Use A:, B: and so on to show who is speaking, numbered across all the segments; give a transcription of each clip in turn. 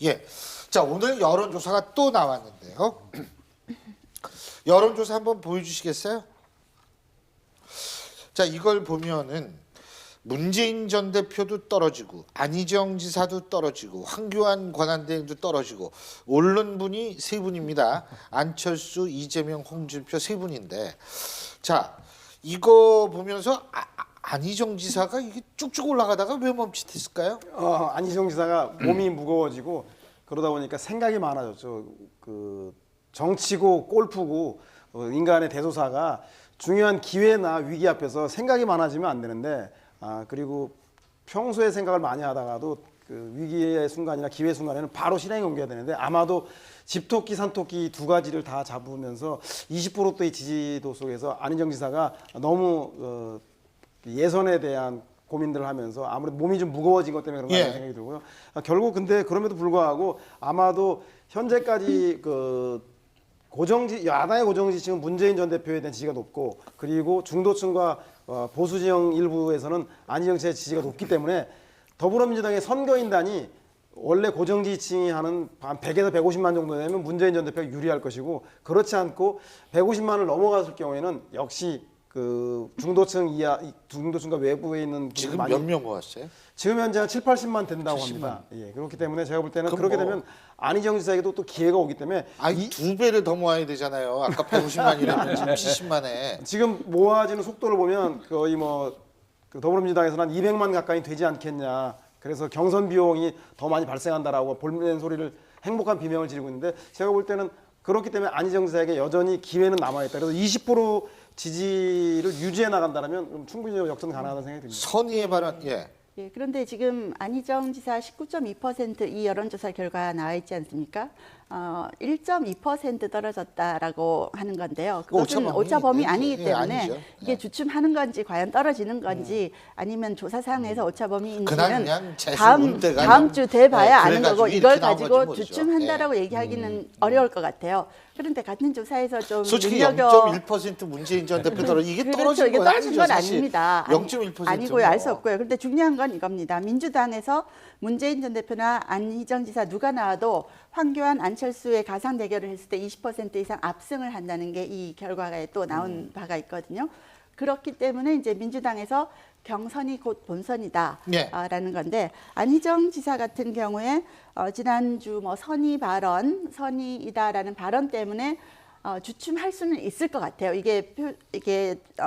A: 예. 자, 오늘 여론조사가 또 나왔는데요. 여론조사 한번 보여주시겠어요? 자, 이걸 보면은 문재인 전 대표도 떨어지고 안희정 지사도 떨어지고 황교안 권한대행도 떨어지고 오른 분이 세 분입니다. 안철수, 이재명, 홍준표 세 분인데, 자, 이거 보면서 안희정 지사가 이게 쭉쭉 올라가다가 왜 멈칫했을까요?
B: 안희정 지사가 몸이 무거워지고 그러다 보니까 생각이 많아졌죠. 그 정치고 골프고 인간의 대소사가 중요한 기회나 위기 앞에서 생각이 많아지면 안 되는데, 그리고 평소에 생각을 많이 하다가도 그 위기의 순간이나 기회 순간에는 바로 실행에 옮겨야 되는데, 아마도 집토끼 산토끼 두 가지를 다 잡으면서 20%대의 지지도 속에서 안희정 지사가 너무 예선에 대한 고민들을 하면서 아무래도 몸이 좀 무거워진 것 때문에 그런 거 같다는 생각이 들고요. 결국 근데 그럼에도 불구하고 아마도 현재까지 그 야당의 고정 지지층은 문재인 전 대표에 대한 지지가 높고, 그리고 중도층과 보수 지형 일부에서는 안희정 씨의 지지가 높기 때문에 더불어민주당의 선거인단이 원래 고정 지지층이 하는 한 100에서 150만 정도 되면 문재인 전 대표가 유리할 것이고, 그렇지 않고 150만을 넘어갔을 경우에는 역시 그 중도층 이하, 중도층과 외부에 있는
A: 지금 몇 명 모았어요?
B: 지금 현재 한 7, 80만 된다고
A: 70만.
B: 합니다. 예, 그렇기 때문에 제가 볼 때는 그렇게
A: 뭐,
B: 되면 안희정 지사에게도 또 기회가 오기 때문에
A: 두 배를 더 모아야 되잖아요. 아까 150만이라면 지금 70만에.
B: 지금 모아지는 속도를 보면 거의 그 더불어민주당에서는 한 200만 가까이 되지 않겠냐. 그래서 경선 비용이 더 많이 발생한다라고 볼멘 소리를 행복한 비명을 지르고 있는데, 제가 볼 때는 그렇기 때문에 안희정 지사에게 여전히 기회는 남아있다. 그래서 20% 지지를 유지해 나간다면 충분히 역전 가능하다는 생각이 듭니다.
A: 선의의 발언, 예.
C: 예, 그런데 지금 안희정 지사 19.2% 결론조사 결과 나와 있지 않습니까? 1.2% 떨어졌다라고 하는 건데요. 그것은 오차범위 아니기 때문에
A: 아니죠.
C: 이게 주춤하는 건지 과연 떨어지는 건지 아니면 조사상에서 오차범위인지는
A: 그냥
C: 다음 주 돼봐야 아는 거고, 이걸
A: 이렇게 나온 거지
C: 가지고
A: 뭐죠.
C: 주춤한다라고 얘기하기는 어려울 것 같아요. 그런데 같은 조사에서 좀
A: 솔직히
C: 눈여겨
A: 0.1% 문재인 전 대표 떨어져 이게
C: 그렇죠.
A: 떨어진
C: 이게
A: 건
C: 떨어진
A: 아니죠,
C: 건
A: 사실.
C: 아닙니다.
A: 0.1%
C: 아니고요, 알 수 없고요. 그런데 중요한 건 이겁니다. 민주당에서 문재인 전 대표나 안희정 지사 누가 나와도 황교안, 안철수의 가상 대결을 했을 때 20% 이상 압승을 한다는 게 이 결과에 또 나온 바가 있거든요. 그렇기 때문에 이제 민주당에서 경선이 곧 본선이다라는 건데, 안희정 지사 같은 경우에 지난주 선의 발언, 선의이다라는 발언 때문에 주춤할 수는 있을 것 같아요. 이게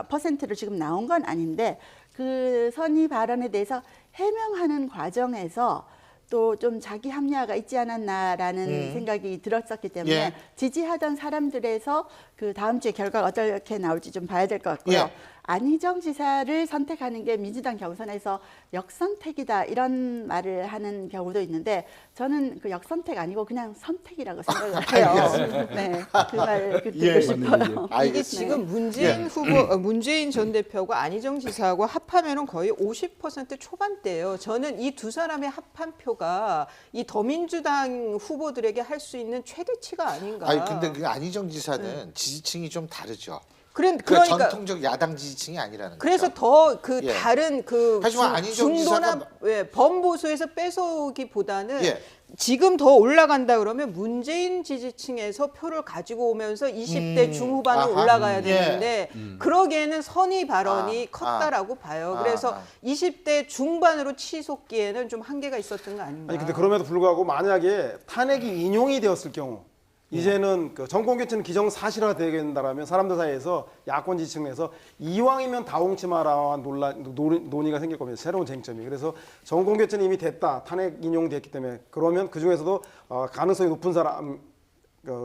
C: 퍼센트로 지금 나온 건 아닌데, 그 선의 발언에 대해서 해명하는 과정에서 또 좀 자기 합리화가 있지 않았나라는 생각이 들었었기 때문에 지지하던 사람들에서 그 다음 주에 결과가 어떻게 나올지 좀 봐야 될 것 같고요. 안희정 지사를 선택하는 게 민주당 경선에서 역선택이다 이런 말을 하는 경우도 있는데, 저는 그 역선택 아니고 그냥 선택이라고 생각을 해요. 네, 그 말 듣고 싶어요.
D: 이게 지금 문재인 후보, 문재인 전 대표가 안희정 지사하고 합하면은 거의 50% 초반대예요. 저는 이 두 사람의 합한 표가 이 더민주당 후보들에게 할 수 있는 최대치가 아닌가.
A: 아니 근데 그 안희정 지사는 지지층이 좀 다르죠.
D: 그러니까
A: 전통적 야당 지지층이 아니라는
D: 그래서
A: 거죠.
D: 더 그
A: 예.
D: 다른 그
A: 하지만 안희정
D: 중도나
A: 지사가
D: 범보수에서 뺏어오기보다는
A: 예.
D: 지금 더 올라간다 그러면 문재인 지지층에서 표를 가지고 오면서 20대 중후반으로 올라가야 되는데 그러기에는 선의 발언이 컸다라고 봐요. 그래서 20대 중반으로 치솟기에는 좀 한계가 있었던 거 아닌가.
B: 아니 근데 그럼에도 불구하고 만약에 탄핵이 인용이 되었을 경우, 이제는 그 정권 교체는 기정사실화 되겠다라면 사람들 사이에서 야권 지지층 내에서 이왕이면 다홍치 마라와 논의가 생길 겁니다. 새로운 쟁점이. 그래서 정권 교체는 이미 됐다, 탄핵 인용됐기 때문에, 그러면 그 중에서도 가능성이 높은 사람,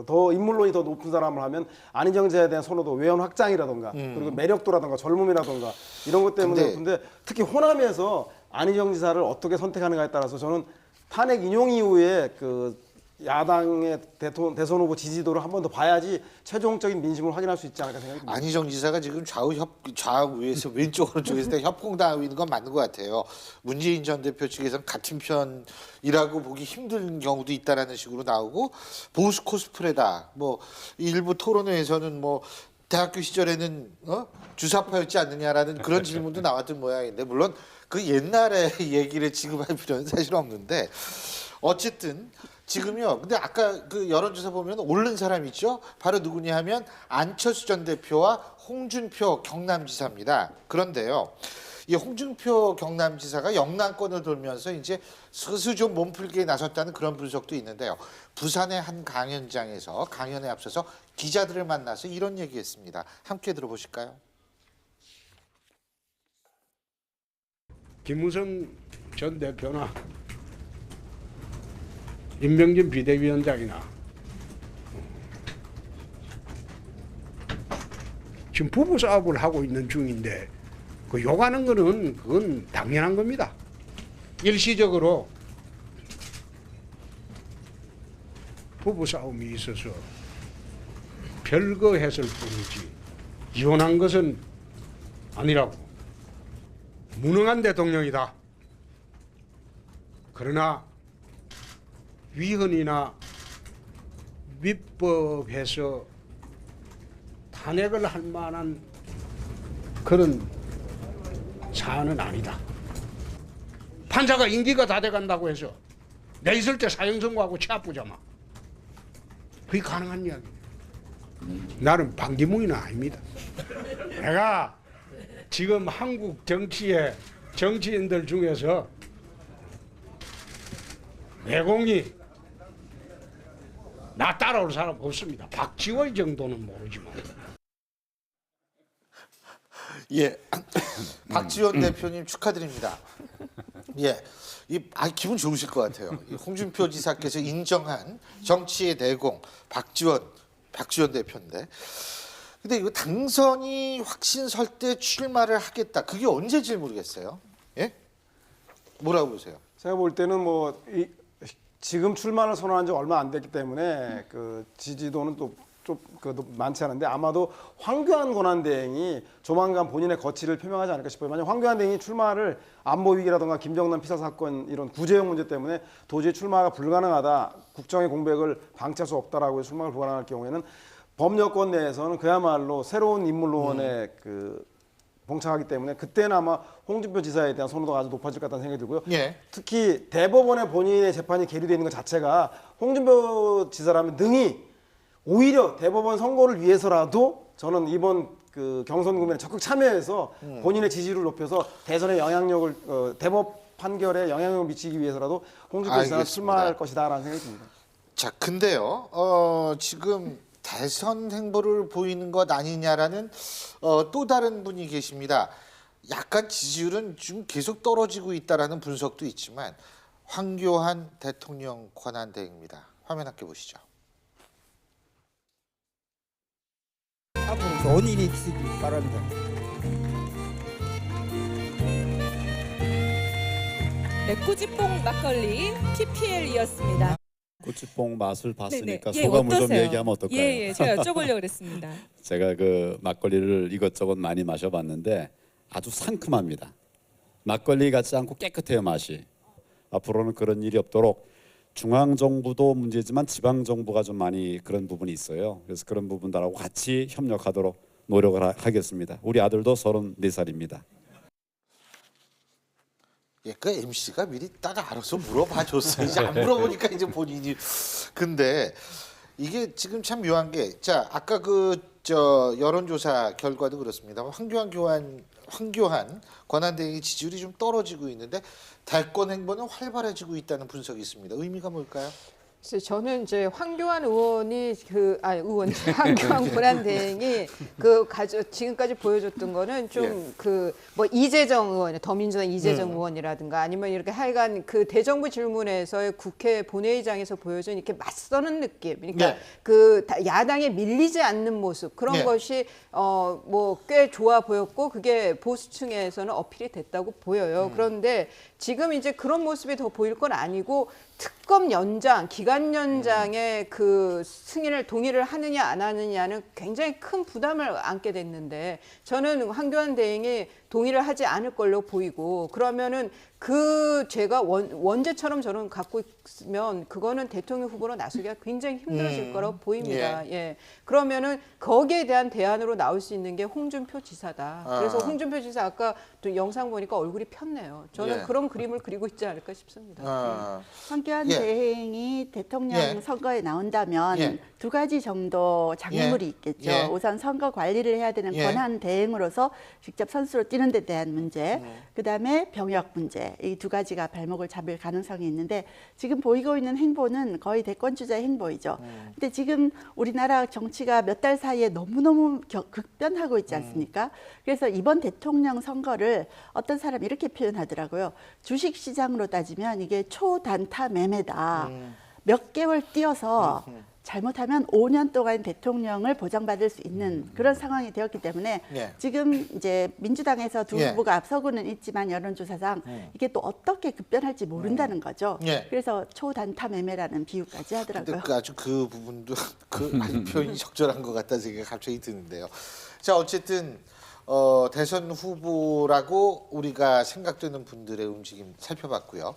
B: 더 인물론이 더 높은 사람을 하면 안희정 지사에 대한 선호도, 외연 확장이라던가 그리고 매력도라던가 젊음이라던가 이런 것 때문에. 근데 특히 호남에서 안희정 지사를 어떻게 선택하는가에 따라서 저는 탄핵 인용 이후에 그 야당의 대선 후보 지지도를 한 번 더 봐야지 최종적인 민심을 확인할 수 있지 않을까 생각이 듭니다.
A: 안희정 지사가 지금 좌우에서 왼쪽 오른쪽에서 협공당하고 있는 건 맞는 것 같아요. 문재인 전 대표 측에서는 같은 편이라고 보기 힘든 경우도 있다라는 식으로 나오고, 보수 코스프레다. 뭐 일부 토론회에서는 뭐 대학교 시절에는 주사파였지 않느냐라는 그런 질문도 나왔던 모양인데, 물론 그 옛날의 얘기를 지금 할 필요는 사실 없는데, 어쨌든 지금요. 근데 아까 그 여론조사 보면 오른 사람 있죠. 바로 누구냐 하면 안철수 전 대표와 홍준표 경남지사입니다. 그런데요. 이 홍준표 경남지사가 영남권을 돌면서 이제 슬슬 좀 몸풀기에 나섰다는 그런 분석도 있는데요. 부산의 한 강연장에서 강연에 앞서서 기자들을 만나서 이런 얘기했습니다. 함께 들어보실까요?
E: 김무성 전 대표나 임명진 비대위원장이나 지금 부부 싸움을 하고 있는 중인데 그 욕하는 거는 그건 당연한 겁니다. 일시적으로 부부 싸움이 있어서 별거 했을 뿐이지 이혼한 것은 아니라고. 무능한 대통령이다. 그러나 위헌이나 위법해서 탄핵을 할 만한 그런 사안은 아니다. 판사가 임기가 다 돼간다고 해서 내 있을 때 사형 선고하고 체포자마. 그게 가능한 이야기. 나는 반기문이는 아닙니다. 내가 지금 한국 정치의 정치인들 중에서 내공이 나 따라올 사람 없습니다. 박지원 정도는 모르지만.
A: 예, 박지원 대표님 축하드립니다. 예, 기분 좋으실 것 같아요. 이 홍준표 지사께서 인정한 정치의 내공 박지원 대표인데. 근데 이거 당선이 확신 설 때 출마를 하겠다. 그게 언제인지 모르겠어요. 예? 뭐라고 보세요?
B: 제가 볼 때는 지금 출마를 선언한 지 얼마 안 됐기 때문에 그 지지도는 또 좀 많지 않은데 아마도 황교안 권한대행이 조만간 본인의 거취를 표명하지 않을까 싶어요. 만약 황교안 대행이 출마를 안보 위기라든가 김정남 피사 사건 이런 구제형 문제 때문에 도저히 출마가 불가능하다, 국정의 공백을 방치할 수 없다라고 해서 출마가 불가능할 경우에는 범여권 내에서는 그야말로 새로운 인물론에 봉착하기 때문에 그때는 아마 홍준표 지사에 대한 선호도가 아주 높아질 것 같다는 생각이 들고요.
A: 예.
B: 특히 대법원에 본인의 재판이 계류되어 있는 것 자체가 홍준표 지사라면 능히 오히려 대법원 선고를 위해서라도 저는 이번 그 경선 국면에 적극 참여해서 본인의 지지를 높여서 대선의 영향력을 대법 판결에 영향력을 미치기 위해서라도 홍준표 지사가 출마할 것이다라는 생각이 듭니다.
A: 자, 근데요. 지금 대선 행보를 보이는 것 아니냐라는 또 다른 분이 계십니다. 약간 지지율은 좀 계속 떨어지고 있다라는 분석도 있지만 황교안 대통령 권한대행입니다. 화면 함께 보시죠.
F: 앞으로 좋은 일이 있으길 바랍니다.
G: 네, 꾸지뽕 막걸리 PPL이었습니다.
H: 꾸지뽕 맛을 봤으니까
G: 네네.
H: 소감을 좀
G: 어떠세요?
H: 얘기하면 어떨까요?
G: 예, 제가 여쭤보려고 그랬습니다.
H: 제가 그 막걸리를 이것저것 많이 마셔봤는데 아주 상큼합니다. 막걸리 같지 않고 깨끗해요, 맛이. 앞으로는 그런 일이 없도록 중앙정부도 문제지만 지방정부가 좀 많이 그런 부분이 있어요. 그래서 그런 부분들하고 같이 협력하도록 노력을 하겠습니다. 우리 아들도 34살입니다.
A: 예, 그 MC가 미리 딱 알아서 물어봐 줬어요. 이제 안 물어보니까 이제 본인이. 근데 이게 지금 참 묘한 게, 자, 아까 여론조사 결과도 그렇습니다. 황교안 권한대행의 지지율이 좀 떨어지고 있는데 대권 행보는 활발해지고 있다는 분석이 있습니다. 의미가 뭘까요?
D: 그래서 저는 이제 황교안 의원이 황교안 권한대행이 지금까지 보여줬던 거는 좀 뭐 이재정 의원, 더민주당 이재정 의원이라든가 아니면 이렇게 하여간 그 대정부 질문에서의 국회 본회의장에서 보여준 이렇게 맞서는 느낌, 그러니까 야당에 밀리지 않는 모습 그런 것이 뭐 꽤 좋아 보였고 그게 보수층에서는 어필이 됐다고 보여요. 그런데 지금 이제 그런 모습이 더 보일 건 아니고 특검 연장, 기간 연장의 그 승인을 동의를 하느냐 안 하느냐는 굉장히 큰 부담을 안게 됐는데 저는 황교안 대행이 동의를 하지 않을 걸로 보이고 그러면은 그 죄가 원죄처럼 저는 갖고 있으면 그거는 대통령 후보로 나서기가 굉장히 힘들어질 거라고 보입니다. 예. 그러면은 거기에 대한 대안으로 나올 수 있는 게 홍준표 지사다. 그래서 홍준표 지사 아까 또 영상 보니까 얼굴이 폈네요. 저는
A: 예.
D: 그런 그림을 그리고 있지 않을까 싶습니다.
C: 황교안
A: 예.
C: 대행이 대통령
A: 예.
C: 선거에 나온다면
A: 예.
C: 두 가지 정도 장애물이
A: 예.
C: 있겠죠.
A: 예.
C: 우선 선거 관리를 해야 되는
A: 예.
C: 권한 대행으로서 직접 선수로 뛰는 데 대한 문제, 그다음에 병역 문제, 이 두 가지가 발목을 잡을 가능성이 있는데 지금 보이고 있는 행보는 거의 대권 주자의 행보이죠. 근데 지금 우리나라 정치가 몇 달 사이에 너무너무 급변하고 있지 않습니까? 그래서 이번 대통령 선거를 어떤 사람이 이렇게 표현하더라고요. 주식 시장으로 따지면 이게 초단타 매매다. 몇 개월 뛰어서 잘못하면 5년 동안 대통령을 보장받을 수 있는 그런 상황이 되었기 때문에
A: 예.
C: 지금 이제 민주당에서 두
A: 예.
C: 후보가 앞서고는 있지만 여론조사상 이게 또 어떻게 급변할지 모른다는 거죠.
A: 예.
C: 그래서 초단타 매매라는 비유까지 하더라고요.
A: 근데 아주 그 부분도 그 표현이 적절한 것 같다는 생각이 갑자기 드는데요. 자, 어쨌든 대선 후보라고 우리가 생각되는 분들의 움직임 살펴봤고요.